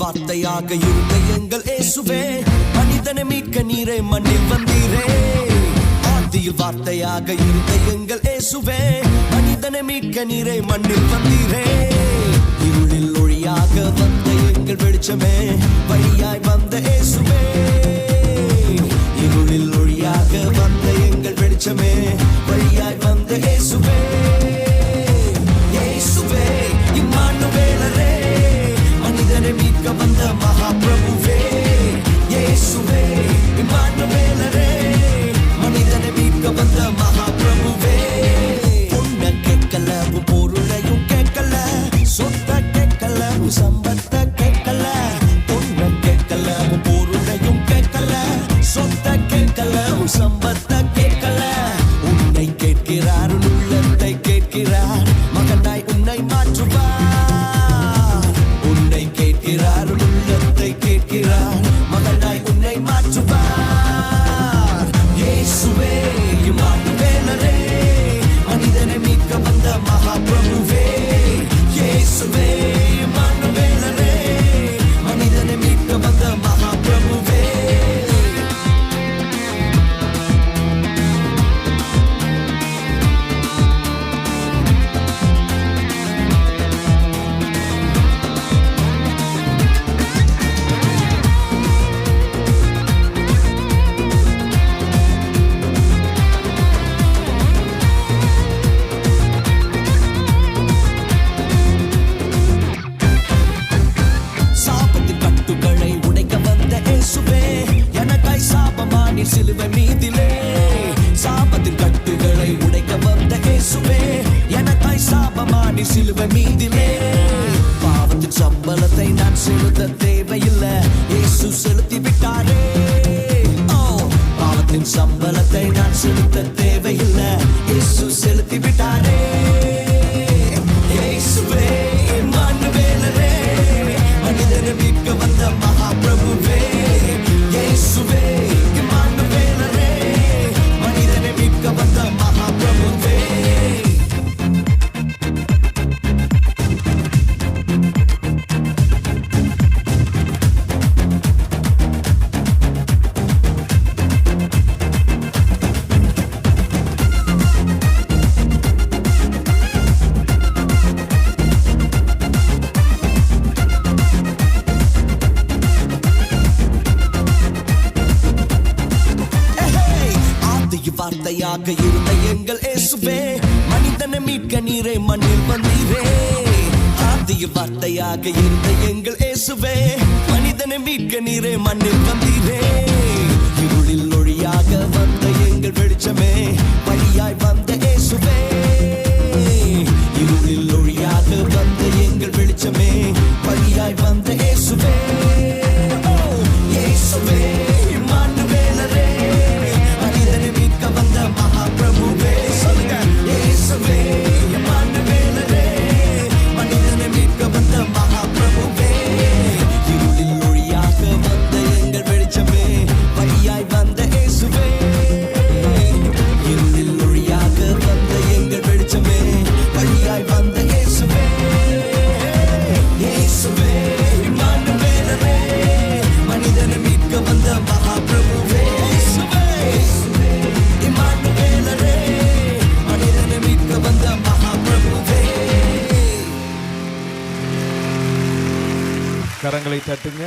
வார்த்தையாக இருந்த எங்கள் இயேசுவே, மனிதனை மீட்க நீரே மண்ணில் வந்தீரே. ஆதியில் வார்த்தையாக இருந்த எங்கள் இயேசுவே, மனிதனை மீட்க நீரே மண்ணில் வந்தீரே. இருளில் ஒளியாக வந்த எங்கள் வெளிச்சமே, வழியாய் வந்த இயேசுவே. இருளில் ஒளியாக வந்த எங்கள் வெளிச்சமே, வழியாய் வந்த இயேசுவே. இயேசுவே இம்மானுவேலரே, மனிதனை மீட்க வந்த மகாபிரபுவே. இயேசுவே இம்மானுவேலரே, மனிதனை மீட்க வந்த மகாபிரபுவே. பொண்ண கேட்கல, பொருளையும் கேட்கல, சொத்த கேட்கல, சம்பத்த கேட்கல. பொண்ண கேட்கல, பொருளையும் கேட்கல, சொத்த கேட்கல, சம்பத்த கேட்கல. உன்னை கேட்கிறார், உள்ளத்தை கேட்கிறார், மகனாய் உன்னை மாற்றுவார். உன்னை கேட்கிறார், உள்ளத்தை கேட்கிறார், மகனாய் உன்னை மாற்றுவார். இயேசுவே இம்மானுவேலரே, மனிதனை மீட்க வந்த மகாபிரபுவே. இயேசுவே இம்மானுவேலரே, மனிதனை மீட்க வந்த மகாபிரபுவே. சிலுவை மீதிலே சாபத்தின் கட்டுகளை உடைக்க வந்த இயேசுவே, எனக்காய் சாபமானி சிலுவை மீதிலே. பாவத்தின் சம்பளத்தை நான் செலுத்த தேவையில்லை, இயேசு செலுத்தி விட்டாரே. பாவத்தின் சம்பளத்தை நான் செலுத்த தேவையில்லை, இயேசு செலுத்தி விட்டாரே. இயேசுவே இம்மானுவேலரே, மனிதனை மீட்க வந்த மகாபிரபுவே. இயேசுவே வார்த்தையாக இருந்த எங்கள் இயேசுவே, மனிதனை மீட்க நீரே மண்ணில் வந்தீரே. ஆதியில் வார்த்தையாக இருந்த எங்கள் இயேசுவே, மனிதனை மீட்க நீரே மண்ணில் வந்தீரே. இருளில் ஒளியாக வந்த எங்கள் வெளிச்சமே, வழியாய் வந்த இயேசுவே. இருளில் ஒளியாக வந்த எங்கள் வெளிச்சமே, வழியாய் வந்த இயேசுவே. இயேசுவே இம்மானுவேலரே, மனிதனை மீட்க வந்த மகாபிரபுவே. இயேசுவே இம்மானுவேலரே, மனிதனை மீட்க வந்த மகாபிரபுவே. இருளில் ஒளியாக வந்த எங்கள் வெளிச்சமே, வழியாய் வந்த இயேசுவே. இருளில் ஒளியாக வந்த எங்கள் வெளிச்சமே, வழியாய் வந்த இயேசுவே. இயேசுவே இம்மானுவேலரே, மனிதனை மீட்க வந்த மகாபிரபுவே. இம்மானுவேலரே, மனிதனை மீட்க வந்த மகாபிரபுவே. கரங்களை தட்டுங்க.